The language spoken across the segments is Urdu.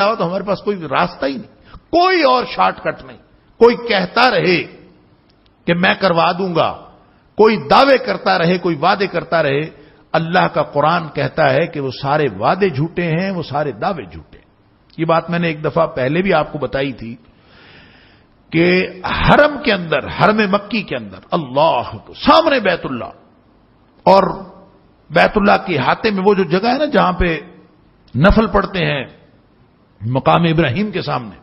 علاوہ تو ہمارے پاس کوئی راستہ ہی نہیں، کوئی اور شارٹ کٹ نہیں. کوئی کہتا رہے کہ میں کروا دوں گا، کوئی دعوے کرتا رہے، کوئی وعدے کرتا رہے. اللہ کا قرآن کہتا ہے کہ وہ سارے وعدے جھوٹے ہیں، وہ سارے دعوے جھوٹے ہیں. یہ بات میں نے ایک دفعہ پہلے بھی آپ کو بتائی تھی کہ حرم کے اندر، حرم مکی کے اندر، اللہ کو سامنے بیت اللہ اور بیت اللہ کے احاطے میں وہ جو جگہ ہے نا جہاں پہ نفل پڑھتے ہیں مقام ابراہیم کے سامنے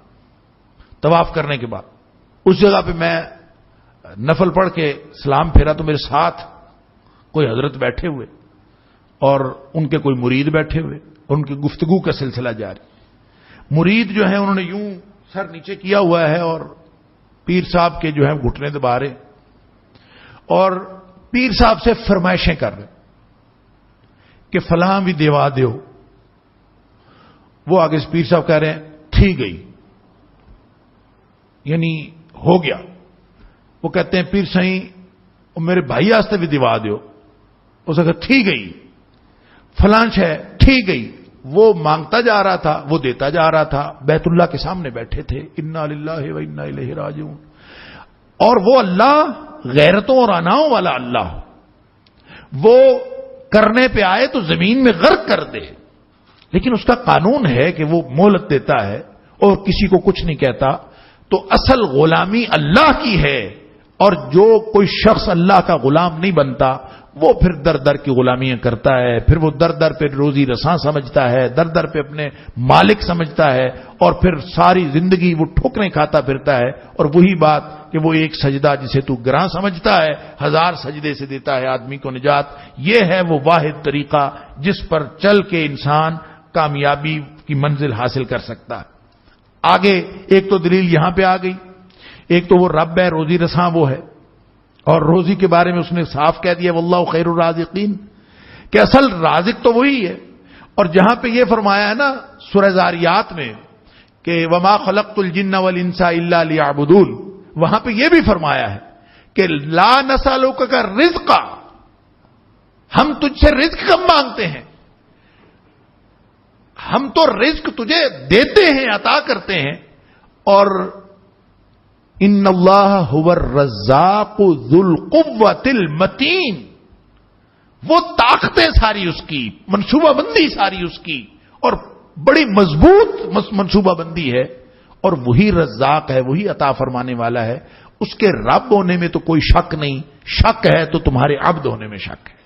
طواف کرنے کے بعد، اس جگہ پہ میں نفل پڑھ کے سلام پھیرا تو میرے ساتھ کوئی حضرت بیٹھے ہوئے اور ان کے کوئی مرید بیٹھے ہوئے، ان کی گفتگو کا سلسلہ جاری. مرید جو ہیں انہوں نے یوں سر نیچے کیا ہوا ہے اور پیر صاحب کے جو ہیں گھٹنے دبا رہے اور پیر صاحب سے فرمائشیں کر رہے کہ فلاں بھی دیوا دیو. وہ آگے سے پیر صاحب کہہ رہے ہیں ٹھیک گئی، یعنی ہو گیا. وہ کہتے ہیں پیر سائیں میرے بھائی واسطے بھی دیوا دیو. اس نے کہا ٹھیک گئی، فلانچ ہے ٹھیک گئی. وہ مانگتا جا رہا تھا، وہ دیتا جا رہا تھا. بیت اللہ کے سامنے بیٹھے تھے، انا للہ و انا الیہ راجعون. اور وہ اللہ غیرتوں اور اناؤں والا اللہ، وہ کرنے پہ آئے تو زمین میں غرق کر دے، لیکن اس کا قانون ہے کہ وہ مہلت دیتا ہے اور کسی کو کچھ نہیں کہتا. تو اصل غلامی اللہ کی ہے، اور جو کوئی شخص اللہ کا غلام نہیں بنتا وہ پھر در در کی غلامیاں کرتا ہے، پھر وہ در در پہ روزی رساں سمجھتا ہے، در در پہ اپنے مالک سمجھتا ہے، اور پھر ساری زندگی وہ ٹھوکریں کھاتا پھرتا ہے. اور وہی بات کہ وہ ایک سجدہ جسے تو گراں سمجھتا ہے 1000 سجدے سے دیتا ہے آدمی کو نجات. یہ ہے وہ واحد طریقہ جس پر چل کے انسان کامیابی کی منزل حاصل کر سکتا ہے. آگے ایک تو دلیل یہاں پہ آ گئی، ایک تو وہ رب ہے، روزی رساں وہ ہے، اور روزی کے بارے میں اس نے صاف کہہ دیا واللہ خیر الرازقین کہ اصل رازق تو وہی ہے. اور جہاں پہ یہ فرمایا ہے نا سورہ زاریات میں کہ وما خلقت الجن والانس الا لیعبدون، وہاں پہ یہ بھی فرمایا ہے کہ لا نسألک کا رزق، ہم تجھ سے رزق کم مانگتے ہیں، ہم تو رزق تجھے دیتے ہیں، عطا کرتے ہیں. اور ان اللہ هو الرزاق ذو القوة المتین، وہ طاقتیں ساری اس کی، منصوبہ بندی ساری اس کی، اور بڑی مضبوط منصوبہ بندی ہے. اور وہی رزاق ہے، وہی عطا فرمانے والا ہے. اس کے رب ہونے میں تو کوئی شک نہیں، شک ہے تو تمہارے عبد ہونے میں شک ہے.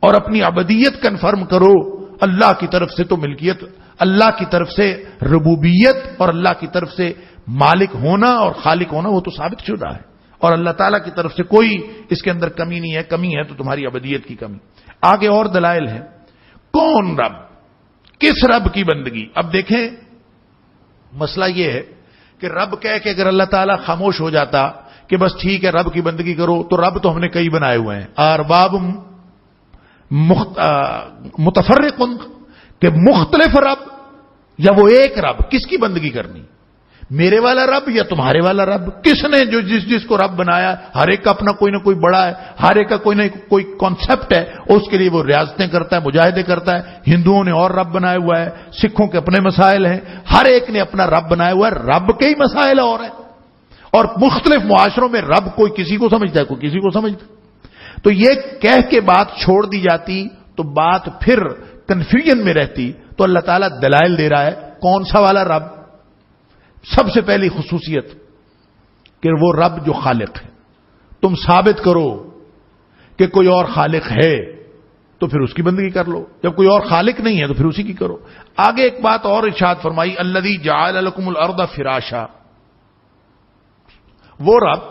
اور اپنی عبدیت کنفرم کرو. اللہ کی طرف سے تو ملکیت، اللہ کی طرف سے ربوبیت اور اللہ کی طرف سے مالک ہونا اور خالق ہونا وہ تو ثابت شدہ ہے، اور اللہ تعالیٰ کی طرف سے کوئی اس کے اندر کمی نہیں ہے. کمی ہے تو تمہاری عبدیت کی کمی. آگے اور دلائل ہیں. کون رب، کس رب کی بندگی. اب دیکھیں مسئلہ یہ ہے کہ رب کہہ کہ اگر اللہ تعالیٰ خاموش ہو جاتا کہ بس ٹھیک ہے رب کی بندگی کرو، تو رب تو ہم نے کئی بنائے ہوئے ہیں. ارباب متفرق، کہ مختلف رب یا وہ ایک رب، کس کی بندگی کرنی؟ میرے والا رب یا تمہارے والا رب؟ کس نے جو جس کو رب بنایا، ہر ایک کا اپنا کوئی نہ کوئی بڑا ہے، ہر ایک کا کوئی نہ کوئی کانسیپٹ ہے، اور اس کے لیے وہ ریاضتیں کرتا ہے، مجاہدے کرتا ہے. ہندوؤں نے اور رب بنایا ہوا ہے، سکھوں کے اپنے مسائل ہیں، ہر ایک نے اپنا رب بنایا ہوا ہے. رب کے ہی مسائل اور ہیں، اور مختلف معاشروں میں رب کوئی کسی کو سمجھتا ہے، کوئی کسی کو سمجھتا ہے. تو یہ کہہ کے بات چھوڑ دی جاتی تو بات پھر کنفیوژن میں رہتی. تو اللہ تعالیٰ دلائل دے رہا ہے کون سا والا رب. سب سے پہلی خصوصیت کہ وہ رب جو خالق ہے. تم ثابت کرو کہ کوئی اور خالق ہے تو پھر اس کی بندگی کر لو، جب کوئی اور خالق نہیں ہے تو پھر اسی کی کرو. آگے ایک بات اور ارشاد فرمائی الذی جعل لکم الارض فراشا، وہ رب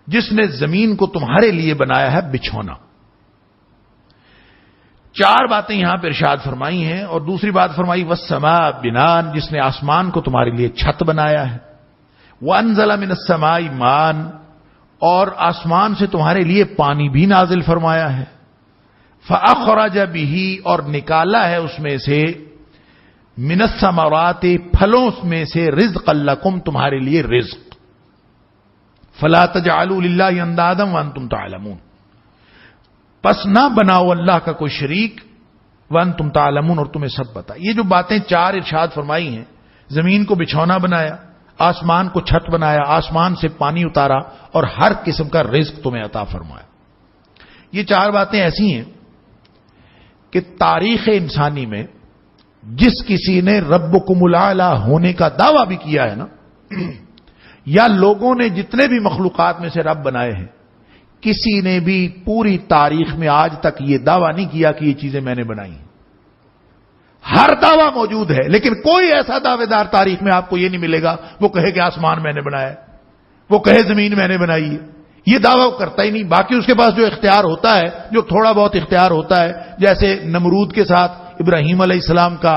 جس نے زمین کو تمہارے لیے بنایا ہے بچھونا. 4 باتیں یہاں پہ ارشاد فرمائی ہیں. اور دوسری بات فرمائی والسماء بنان، جس نے آسمان کو تمہارے لیے چھت بنایا ہے. وانزل من السماء ماء، اور آسمان سے تمہارے لیے پانی بھی نازل فرمایا ہے. فاخرج به، اور نکالا ہے اس میں سے من الثمرات، پھلوں میں سے رزقا لکم، تمہارے لیے رزق. فلا تجعلوا للہ اندادا وانتم تعلمون، پس نہ بناؤ اللہ کا کوئی شریک وانتم تعلمون، اور تمہیں سب پتہ. یہ جو باتیں 4 ارشاد فرمائی ہیں زمین کو بچھونا بنایا، آسمان کو چھت بنایا، آسمان سے پانی اتارا اور ہر قسم کا رزق تمہیں عطا فرمایا۔ یہ چار باتیں ایسی ہیں کہ تاریخ انسانی میں جس کسی نے ربکم الاعلی ہونے کا دعویٰ بھی کیا ہے نا، یا لوگوں نے جتنے بھی مخلوقات میں سے رب بنائے ہیں، کسی نے بھی پوری تاریخ میں آج تک یہ دعویٰ نہیں کیا کہ یہ چیزیں میں نے بنائی ہیں۔ ہر دعویٰ موجود ہے، لیکن کوئی ایسا دعوے دار تاریخ میں آپ کو یہ نہیں ملے گا وہ کہے کہ آسمان میں نے بنایا ہے، وہ کہے زمین میں نے بنائی ہے، یہ دعویٰ کرتا ہی نہیں۔ باقی اس کے پاس جو اختیار ہوتا ہے، جو تھوڑا بہت اختیار ہوتا ہے، جیسے نمرود کے ساتھ ابراہیم علیہ السلام کا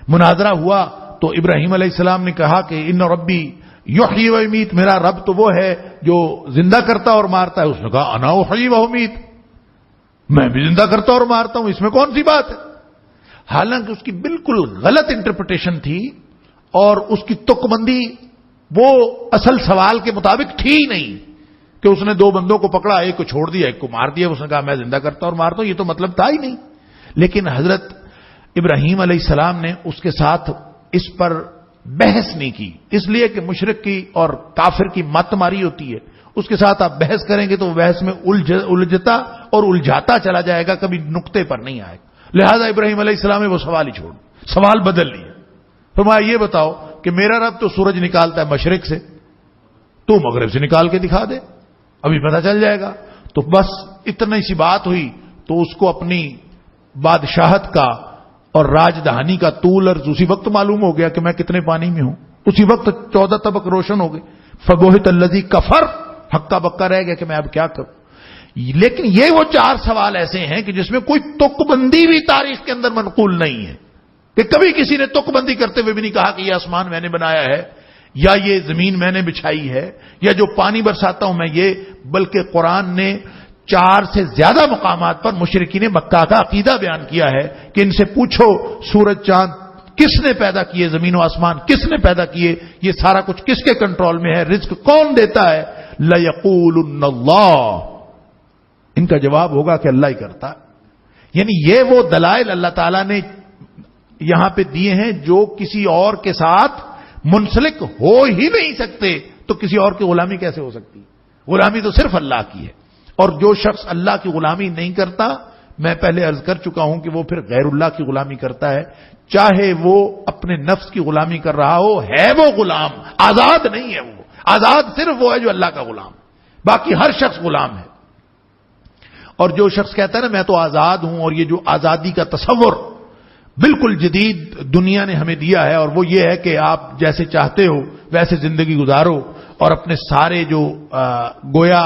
مناظرہ ہوا تو ابراہیم علیہ السلام نے کہا کہ ان ربی یحیی و یمیت، میرا رب تو وہ ہے جو زندہ کرتا اور مارتا ہے۔ اس نے کہا انا احیی و امیت، میں بھی زندہ کرتا اور مارتا ہوں، اس میں کون سی بات ہے؟ حالانکہ اس کی بالکل غلط انٹرپریٹیشن تھی اور اس کی تک بندی وہ اصل سوال کے مطابق تھی ہی نہیں کہ اس نے دو بندوں کو پکڑا، ایک کو چھوڑ دیا ایک کو مار دیا، اس نے کہا میں زندہ کرتا اور مارتا ہوں، یہ تو مطلب تھا ہی نہیں۔ لیکن حضرت ابراہیم علیہ السلام نے اس کے ساتھ اس پر بحث نہیں کی، اس لیے کہ مشرک کی اور کافر کی مت ماری ہوتی ہے، اس کے ساتھ آپ بحث کریں گے تو بحث میں الجھتا اور الجھاتا چلا جائے گا، کبھی نقطے پر نہیں آئے گا۔ لہذا ابراہیم علیہ السلام نے وہ سوال ہی چھوڑ، سوال بدل لیا، فرمایا یہ بتاؤ کہ میرا رب تو سورج نکالتا ہے مشرق سے، تو مغرب سے نکال کے دکھا دے، ابھی پتہ چل جائے گا۔ تو بس اتنی سی بات ہوئی تو اس کو اپنی بادشاہت کا اور راجدھانی کا طول عرض اسی وقت معلوم ہو گیا کہ میں کتنے پانی میں ہوں، اسی وقت 14 طبق روشن ہو گئے۔ فبہت الذی کفر، ہکا بکا رہ گیا کہ میں اب کیا کروں۔ لیکن یہ وہ چار سوال ایسے ہیں کہ جس میں کوئی تک بندی بھی تاریخ کے اندر منقول نہیں ہے، کہ کبھی کسی نے تک بندی کرتے ہوئے بھی نہیں کہا کہ یہ آسمان میں نے بنایا ہے، یا یہ زمین میں نے بچھائی ہے، یا جو پانی برساتا ہوں میں یہ، بلکہ قرآن نے 4 سے زیادہ مقامات پر مشرکین مکہ کا عقیدہ بیان کیا ہے کہ ان سے پوچھو سورج چاند کس نے پیدا کیے، زمین و آسمان کس نے پیدا کیے، یہ سارا کچھ کس کے کنٹرول میں ہے، رزق کون دیتا ہے؟ لَيَقُولُنَّ اللَّهُ، ان کا جواب ہوگا کہ اللہ ہی کرتا ہے۔ یعنی یہ وہ دلائل اللہ تعالیٰ نے یہاں پہ دیے ہیں جو کسی اور کے ساتھ منسلک ہو ہی نہیں سکتے، تو کسی اور کی غلامی کیسے ہو سکتی؟ غلامی تو صرف اللہ کی ہے، اور جو شخص اللہ کی غلامی نہیں کرتا، میں پہلے عرض کر چکا ہوں کہ وہ پھر غیر اللہ کی غلامی کرتا ہے، چاہے وہ اپنے نفس کی غلامی کر رہا ہو، ہے وہ غلام، آزاد نہیں ہے۔ وہ آزاد صرف وہ ہے جو اللہ کا غلام، باقی ہر شخص غلام ہے۔ اور جو شخص کہتا ہے نا میں تو آزاد ہوں، اور یہ جو آزادی کا تصور بالکل جدید دنیا نے ہمیں دیا ہے، اور وہ یہ ہے کہ آپ جیسے چاہتے ہو ویسے زندگی گزارو، اور اپنے سارے جو گویا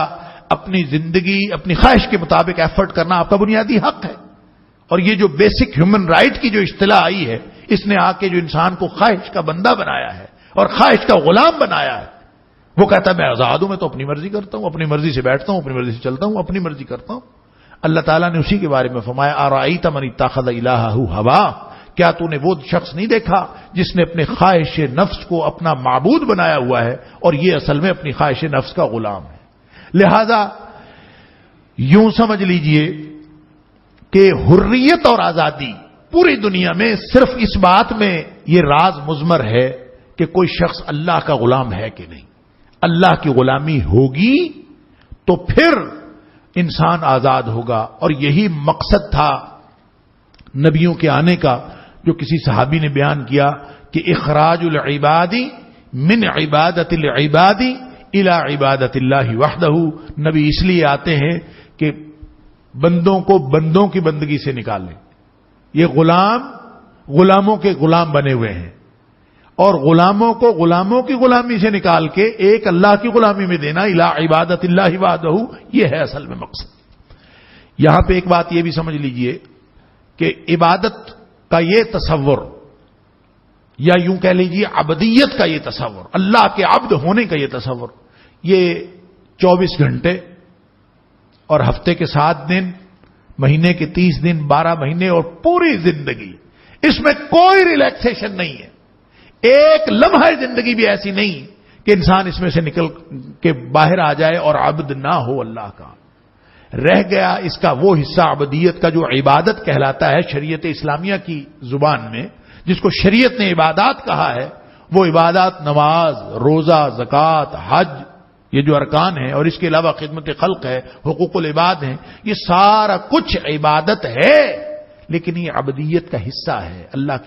اپنی زندگی اپنی خواہش کے مطابق ایفرٹ کرنا آپ کا بنیادی حق ہے۔ اور یہ جو بیسک ہیومن رائٹ کی جو اصطلاح آئی ہے، اس نے آ کے جو انسان کو خواہش کا بندہ بنایا ہے اور خواہش کا غلام بنایا ہے، وہ کہتا ہے میں آزاد ہوں، میں تو اپنی مرضی کرتا ہوں، اپنی مرضی سے بیٹھتا ہوں، اپنی مرضی سے چلتا ہوں، اپنی مرضی کرتا ہوں۔ اللہ تعالیٰ نے اسی کے بارے میں فرمایا ارأیت من اتخذ الہہ ہوا، کیا تو نے وہ شخص نہیں دیکھا جس نے اپنے خواہش نفس کو اپنا معبود بنایا ہوا ہے، اور یہ اصل میں اپنی خواہش نفس کا غلام ہے۔ لہذا یوں سمجھ لیجئے کہ حریت اور آزادی پوری دنیا میں صرف اس بات میں یہ راز مضمر ہے کہ کوئی شخص اللہ کا غلام ہے کہ نہیں۔ اللہ کی غلامی ہوگی تو پھر انسان آزاد ہوگا، اور یہی مقصد تھا نبیوں کے آنے کا، جو کسی صحابی نے بیان کیا کہ اخراج العباد من عبادت العباد الى عبادت اللہ وحدہ، نبی اس لیے آتے ہیں کہ بندوں کو بندوں کی بندگی سے نکالیں۔ یہ غلاموں کے غلام بنے ہوئے ہیں، اور غلاموں کو غلاموں کی غلامی سے نکال کے ایک اللہ کی غلامی میں دینا، الی عبادت اللہ وحدہ، یہ ہے اصل میں مقصد۔ یہاں پہ ایک بات یہ بھی سمجھ لیجئے کہ عبادت کا یہ تصور، یا یوں کہہ لیجئے عبدیت کا یہ تصور، اللہ کے عبد ہونے کا یہ تصور، یہ 24 گھنٹے اور ہفتے کے 7 دن، مہینے کے 30 دن، 12 مہینے اور پوری زندگی، اس میں کوئی ریلیکسیشن نہیں ہے۔ ایک لمحہ زندگی بھی ایسی نہیں کہ انسان اس میں سے نکل کے باہر آ جائے اور عبد نہ ہو اللہ کا۔ رہ گیا اس کا وہ حصہ عبدیت کا جو عبادت کہلاتا ہے شریعت اسلامیہ کی زبان میں، جس کو شریعت نے عبادات کہا ہے وہ عبادات نماز، روزہ، زکوٰۃ، حج، یہ جو ارکان ہیں، اور اس کے علاوہ خدمت خلق ہے، حقوق العباد ہیں، یہ سارا کچھ عبادت ہے، لیکن یہ عبدیت کا حصہ ہے، اللہ کی